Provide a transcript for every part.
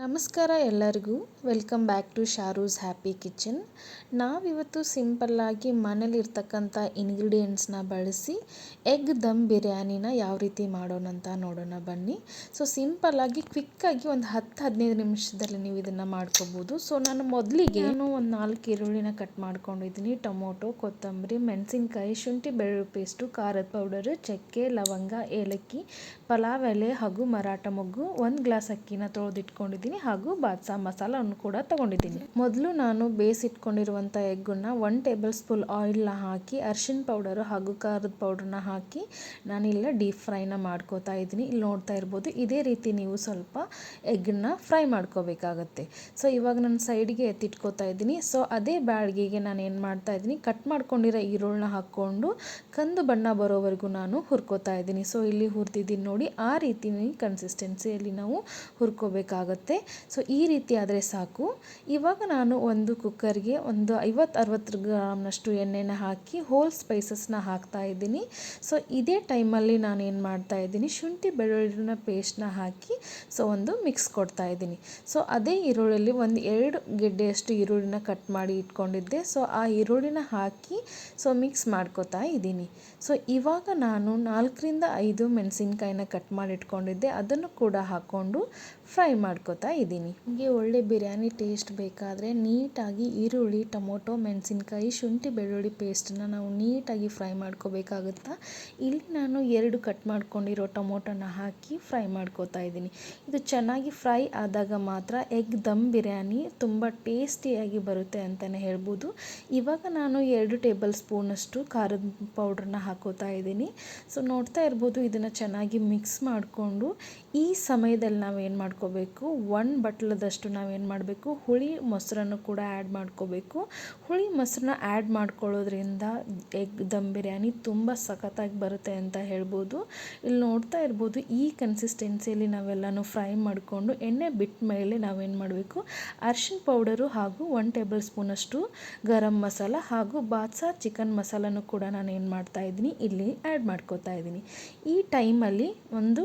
ನಮಸ್ಕಾರ ಎಲ್ಲರಿಗೂ. Welcome back to Sharu's happy kitchen. ನಾವಿವತ್ತು ಸಿಂಪಲ್ಲಾಗಿ ಮನೇಲಿರ್ತಕ್ಕಂಥ ಇಂಗ್ರೀಡಿಯೆಂಟ್ಸ್ನ ಬಳಸಿ ಎಗ್ ದಮ್ ಬಿರಿಯಾನಿನ ಯಾವ ರೀತಿ ಮಾಡೋಣ ಅಂತ ನೋಡೋಣ ಬನ್ನಿ. ಸೊ ಸಿಂಪಲ್ಲಾಗಿ ಕ್ವಿಕ್ಕಾಗಿ ಒಂದು 10-15 ನಿಮಿಷದಲ್ಲಿ ನೀವು ಇದನ್ನು ಮಾಡ್ಕೋಬೋದು. ಸೊ ನಾನು ಒಂದು 4 ಈರುಳ್ಳಿನ ಕಟ್ ಮಾಡ್ಕೊಂಡಿದ್ದೀನಿ. ಟೊಮೊಟೊ, ಕೊತ್ತಂಬರಿ, ಮೆಣಸಿನ್ಕಾಯಿ, ಶುಂಠಿ ಬೆಳ್ಳುಳ್ಳಿ ಪೇಸ್ಟು, ಖಾರದ ಪೌಡರು, ಚಕ್ಕೆ, ಲವಂಗ, ಏಲಕ್ಕಿ, ಪಲಾವ್ ಎಲೆ ಹಾಗೂ ಮರಾಠ ಮೊಗ್ಗು, 1 ಗ್ಲಾಸ್ ಅಕ್ಕಿನ ತೊಳೆದಿಟ್ಕೊಂಡಿದ್ದೀನಿ ಹಾಗೂ ಬಾದ್ಸಾ ಮಸಾಲವನ್ನು ಕೂಡ ತಗೊಂಡಿದ್ದೀನಿ. ಮೊದಲು ನಾನು ಬೇಯಿಸಿಟ್ಕೊಂಡಿರುವಂಥ ಎಗ್ಗನ್ನು 1 ಟೇಬಲ್ ಸ್ಪೂನ್ ಆಯಿಲ್ನ ಹಾಕಿ ಅರಿಶಿನ ಪೌಡರು ಹಾಗೂ ಖಾರದ ಪೌಡರ್ನ ಹಾಕಿ ನಾನಿಲ್ಲ ಡೀಪ್ ಫ್ರೈನ ಮಾಡ್ಕೋತಾ ಇದ್ದೀನಿ. ಇಲ್ಲಿ ನೋಡ್ತಾ ಇರ್ಬೋದು, ಇದೇ ರೀತಿ ನೀವು ಸ್ವಲ್ಪ ಎಗ್ಗನ್ನ ಫ್ರೈ ಮಾಡ್ಕೋಬೇಕಾಗತ್ತೆ. ಸೊ ಇವಾಗ ನಾನು ಸೈಡ್ಗೆ ಎತ್ತಿಟ್ಕೋತಾ ಇದ್ದೀನಿ. ಸೊ ಅದೇ ಬ್ಯಾಳ್ಗಿಗೆ ನಾನು ಏನು ಮಾಡ್ತಾ ಇದ್ದೀನಿ, ಕಟ್ ಮಾಡ್ಕೊಂಡಿರೋ ಈರುಳ್ಳನ್ನ ಹಾಕ್ಕೊಂಡು ಕಂದು ಬಣ್ಣ ಬರೋವರೆಗೂ ನಾನು ಹುರ್ಕೋತಾ ಇದ್ದೀನಿ. ಸೊ ಇಲ್ಲಿ ಹುರಿದಿದ್ದೀನಿ ನೋಡಿ, ಆ ರೀತಿ ಕನ್ಸಿಸ್ಟೆನ್ಸಿಯಲ್ಲಿ ನಾವು ಹುರ್ಕೋಬೇಕಾಗತ್ತೆ. ಸೊ ಈ ರೀತಿ ಆದರೆ ಸಾಕು. ಇವಾಗ ನಾನು ಒಂದು ಕುಕ್ಕರ್ಗೆ ಒಂದು 50-60 ಗ್ರಾಮ್ನಷ್ಟು ಎಣ್ಣೆನ ಹಾಕಿ ಹೋಲ್ ಸ್ಪೈಸಸ್ನ ಹಾಕ್ತಾ ಇದ್ದೀನಿ. ಸೊ ಇದೇ ಟೈಮಲ್ಲಿ ನಾನು ಏನು ಮಾಡ್ತಾ ಇದ್ದೀನಿ, ಶುಂಠಿ ಬೆಳ್ಳುಳ್ಳಿನ ಪೇಸ್ಟ್ನ ಹಾಕಿ ಸೊ ಒಂದು ಮಿಕ್ಸ್ ಕೊಡ್ತಾ ಇದ್ದೀನಿ. ಸೊ ಅದೇ ಈರುಳ್ಳಿಯಲ್ಲಿ 1-2 ಗೆಡ್ಡೆಯಷ್ಟು ಈರುಳ್ಳಿನ ಕಟ್ ಮಾಡಿ ಇಟ್ಕೊಂಡಿದ್ದೆ. ಸೊ ಆ ಈರುಳ್ಳಿನ ಹಾಕಿ ಸೊ ಮಿಕ್ಸ್ ಮಾಡ್ಕೋತಾ ಇದ್ದೀನಿ. ಸೊ ಇವಾಗ ನಾನು 4-5 ಮೆಣಸಿನ್ಕಾಯಿನ ಕಟ್ ಮಾಡಿ ಇಟ್ಕೊಂಡಿದ್ದೆ, ಅದನ್ನು ಕೂಡ ಹಾಕ್ಕೊಂಡು ಫ್ರೈ ಮಾಡ್ಕೋತಾ ಇದ್ದೀನಿ. ನಿಮಗೆ ಒಳ್ಳೆ ಬಿರಿಯಾನಿ ಟೇಸ್ಟ್ ಬೇಕಾದರೆ ನೀಟಾಗಿ ಈರುಳ್ಳಿ, ಟೊಮೊಟೊ, ಮೆಣಸಿನ್ಕಾಯಿ, ಶುಂಠಿ ಬೆಳ್ಳುಳ್ಳಿ ಪೇಸ್ಟನ್ನ ನಾವು ನೀಟಾಗಿ ಫ್ರೈ ಮಾಡ್ಕೋಬೇಕಾಗುತ್ತಾ. ಇಲ್ಲಿ ನಾನು 2 ಕಟ್ ಮಾಡ್ಕೊಂಡಿರೋ ಟೊಮೊಟೊನ ಹಾಕಿ ಫ್ರೈ ಮಾಡ್ಕೋತಾ ಇದ್ದೀನಿ. ಇದು ಚೆನ್ನಾಗಿ ಫ್ರೈ ಆದಾಗ ಮಾತ್ರ ಎಗ್ ದಮ್ ಬಿರಿಯಾನಿ ತುಂಬ ಟೇಸ್ಟಿಯಾಗಿ ಬರುತ್ತೆ ಅಂತಲೇ ಹೇಳ್ಬೋದು. ಇವಾಗ ನಾನು 2 ಟೇಬಲ್ ಸ್ಪೂನಷ್ಟು ಖಾರದ ಪೌಡ್ರನ್ನ ಹಾಕೋತಾ ಇದ್ದೀನಿ. ಸೊ ನೋಡ್ತಾ ಇರ್ಬೋದು, ಇದನ್ನು ಚೆನ್ನಾಗಿ ಮಿಕ್ಸ್ ಮಾಡಿಕೊಂಡು ಈ ಸಮಯದಲ್ಲಿ ನಾವೇನು ಮಾಡ್ಕೋಬೇಕು, 1 ಬಟ್ಲದಷ್ಟು ನಾವೇನು ಮಾಡಬೇಕು, ಹುಳಿ ಮೊಸರನ್ನು ಕೂಡ ಆ್ಯಡ್ ಮಾಡ್ಕೋಬೇಕು. ಹುಳಿ ಮೊಸರನ್ನ ಆ್ಯಡ್ ಮಾಡ್ಕೊಳ್ಳೋದ್ರಿಂದ ಎಗ್ ದಮ್ ಬಿರಿಯಾನಿ ತುಂಬ ಸಖತ್ತಾಗಿ ಬರುತ್ತೆ ಅಂತ ಹೇಳ್ಬೋದು. ಇಲ್ಲಿ ನೋಡ್ತಾ ಇರ್ಬೋದು, ಈ ಕನ್ಸಿಸ್ಟೆನ್ಸಿಯಲ್ಲಿ ನಾವೆಲ್ಲನೂ ಫ್ರೈ ಮಾಡಿಕೊಂಡು ಎಣ್ಣೆ ಬಿಟ್ಟ ಮೇಲೆ ನಾವೇನು ಮಾಡಬೇಕು, ಅರಿಶಿನ ಪೌಡರು ಹಾಗೂ 1 ಟೇಬಲ್ ಸ್ಪೂನಷ್ಟು ಗರಂ ಮಸಾಲ ಹಾಗೂ ಬಾದ್ಸಾ ಚಿಕನ್ ಮಸಾಲನೂ ಕೂಡ ನಾನು ಏನು ಮಾಡ್ತಾ ಇದ್ದೀನಿ, ಇಲ್ಲಿ ಆ್ಯಡ್ ಮಾಡ್ಕೋತಾ ಇದ್ದೀನಿ. ಈ ಟೈಮಲ್ಲಿ ಒಂದು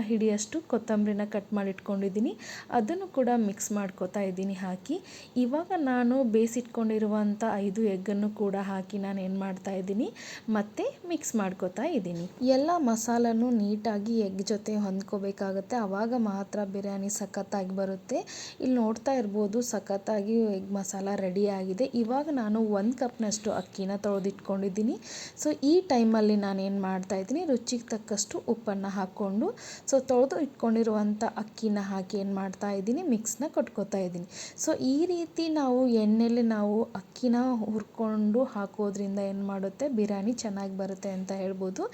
ಹಿಡಿಯಷ್ಟು ಕೊತ್ತಂಬರಿನ ಕಟ್ ಮಾಡಿ ಇಟ್ಕೊಂಡಿದ್ದೀನಿ, ಅದನ್ನು ಕೂಡ ಮಿಕ್ಸ್ ಮಾಡ್ಕೋತಾ ಇದ್ದೀನಿ ಹಾಕಿ. ಇವಾಗ ನಾನು ಬೇಯಿಸಿಟ್ಕೊಂಡಿರುವಂಥ 5 ಎಗ್ಗನ್ನು ಕೂಡ ಹಾಕಿ ನಾನು ಏನು ಮಾಡ್ತಾ ಇದ್ದೀನಿ, ಮತ್ತೆ ಮಿಕ್ಸ್ ಮಾಡ್ಕೋತಾ ಇದ್ದೀನಿ. ಎಲ್ಲ ಮಸಾಲನೂ ನೀಟಾಗಿ ಎಗ್ ಜೊತೆ ಹೊಂದ್ಕೋಬೇಕಾಗುತ್ತೆ, ಆವಾಗ ಮಾತ್ರ ಬಿರಿಯಾನಿ ಸಖತ್ತಾಗಿ ಬರುತ್ತೆ. ಇಲ್ಲಿ ನೋಡ್ತಾ ಇರ್ಬೋದು, ಸಖತ್ತಾಗಿ ಎಗ್ ಮಸಾಲ ರೆಡಿ ಆಗಿದೆ. ಇವಾಗ ನಾನು 1 ಕಪ್ನಷ್ಟು ಅಕ್ಕಿನ ತೊಳೆದಿಟ್ಕೊಂಡಿದ್ದೀನಿ. ಸೊ ಈ ಟೈಮಲ್ಲಿ ನಾನು ಏನು ಮಾಡ್ತಾ ಇದ್ದೀನಿ, ರುಚಿಗೆ ತಕ್ಕಷ್ಟು ಉಪ್ಪನ್ನು ಹಾಕ್ಕೊಂಡು ಸೊ ತೊಳೆದು ಇಟ್ಕೊಂಡಿರುವಂಥ ಅಕ್ಕಿನ ಹಾಕಿ ಏನು ಮಾಡ್ತಾ ಇದ್ದೀನಿ, ಮಿಕ್ಸ್ನ ಕೊಟ್ಕೋತಾ ಇದ್ದೀನಿ. ಸೊ ಈ ರೀತಿ ನಾವು ಎಣ್ಣೆಲಿ ನಾವು ಅಕ್ಕಿನ ಹುರ್ಕೊಂಡು ಹಾಕೋದ್ರಿಂದ ಏನು ಮಾಡುತ್ತೆ, ಬಿರಿಯಾನಿ ಚೆನ್ನಾಗಿ ಬರುತ್ತೆ ಅಂತ ಹೇಳ್ಬೋದು.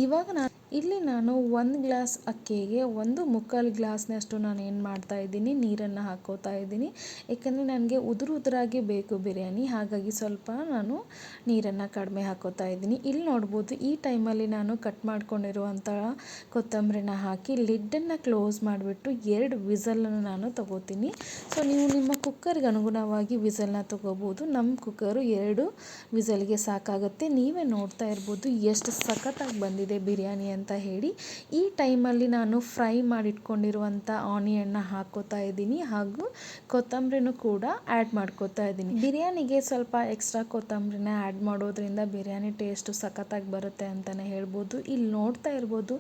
ಇವಾಗ ಇಲ್ಲಿ ನಾನು 1 ಗ್ಲಾಸ್ ಅಕ್ಕಿಗೆ 1 ಗ್ಲಾಸ್ನಷ್ಟು ನಾನು ಏನು ಮಾಡ್ತಾ ಇದ್ದೀನಿ, ನೀರನ್ನು ಹಾಕೋತಾ ಇದ್ದೀನಿ. ಏಕೆಂದರೆ ನನಗೆ ಉದುರಾಗಿ ಬೇಕು ಬಿರಿಯಾನಿ, ಹಾಗಾಗಿ ಸ್ವಲ್ಪ ನಾನು ನೀರನ್ನು ಕಡಿಮೆ ಹಾಕೋತಾ ಇದ್ದೀನಿ. ಇಲ್ಲಿ ನೋಡ್ಬೋದು, ಈ ಟೈಮಲ್ಲಿ ನಾನು ಕಟ್ ಮಾಡ್ಕೊಂಡಿರುವಂಥ ಕೊತ್ತಂಬರಿನ ಹಾಕಿ ಲಿಡ್ಡನ್ನು ಕ್ಲೋಸ್ ಮಾಡಿಬಿಟ್ಟು 2 ವಿಸಲನ್ನು ನಾನು ತಗೋತೀನಿ. ಸೊ ನೀವು ನಿಮ್ಮ ಕುಕ್ಕರ್ಗೆ ಅನುಗುಣವಾಗಿ ವಿಸಲ್ನ ತಗೋಬೋದು. ನಮ್ಮ ಕುಕ್ಕರು 2 ವಿಸಲ್ಗೆ ಸಾಕಾಗುತ್ತೆ. ನೀವೇ ನೋಡ್ತಾ ಇರ್ಬೋದು ಎಷ್ಟು ಸಖತ್ತಾಗಿ ಬಂದಿದೆ ಬಿರಿಯಾನಿ ಅಂತ ಹೇಳಿ. ಈ ಟೈಮಲ್ಲಿ ನಾನು ಫ್ರೈ ಮಾಡಿಟ್ಕೊಂಡಿರುವಂಥ ಆನಿಯನ್ನ ಹಾಕೋತಾ ಇದ್ದೀನಿ ಹಾಗೂ ಕೊತ್ತಂಬರಿನೂ ಕೂಡ ಆ್ಯಡ್ ಮಾಡ್ಕೋತಾ ಇದ್ದೀನಿ. ಬಿರಿಯಾನಿಗೆ ಸ್ವಲ್ಪ ಎಕ್ಸ್ಟ್ರಾ ಕೊತ್ತಂಬರಿನ ಆ್ಯಡ್ ಮಾಡೋದ್ರಿಂದ ಬಿರಿಯಾನಿ ಟೇಸ್ಟು ಸಖತ್ತಾಗಿ ಬರುತ್ತೆ ಅಂತಲೇ ಹೇಳ್ಬೋದು. ಇಲ್ಲಿ ನೋಡ್ತಾ ಇರ್ಬೋದು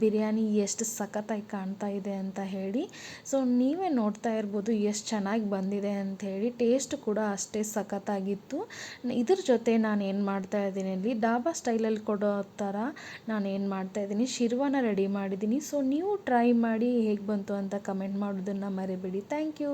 ಬಿರಿಯಾನಿ ಎಷ್ಟು ಸಖತ್ತಾಗಿ ಕಾಣ್ತಾ ಇದೆ ಅಂತ ಹೇಳಿ. ಸೊ ನೀವೇ ನೋಡ್ತಾ ಇರ್ಬೋದು ಎಷ್ಟು ಚೆನ್ನಾಗಿ ಬಂದಿದೆ ಅಂತ ಹೇಳಿ. ಟೇಸ್ಟ್ ಕೂಡ ಅಷ್ಟೇ ಸಖತ್ತಾಗಿತ್ತು. ಇದ್ರ ಜೊತೆ ನಾನು ಏನು ಮಾಡ್ತಾ ಇದ್ದೀನಿ, ಇಲ್ಲಿ ಡಾಬಾ ಸ್ಟೈಲಲ್ಲಿ ಕೊಡೋ ಥರ ನಾನು ಏನು ಮಾಡ್ತಾ ಇದ್ದೀನಿ, ಶಿರ್ವಾನ ರೆಡಿ ಮಾಡಿದ್ದೀನಿ. ಸೊ ನೀವು ಟ್ರೈ ಮಾಡಿ ಹೇಗೆ ಬಂತು ಅಂತ ಕಮೆಂಟ್ ಮಾಡೋದನ್ನು ಮರಿಬೇಡಿ. Thank you.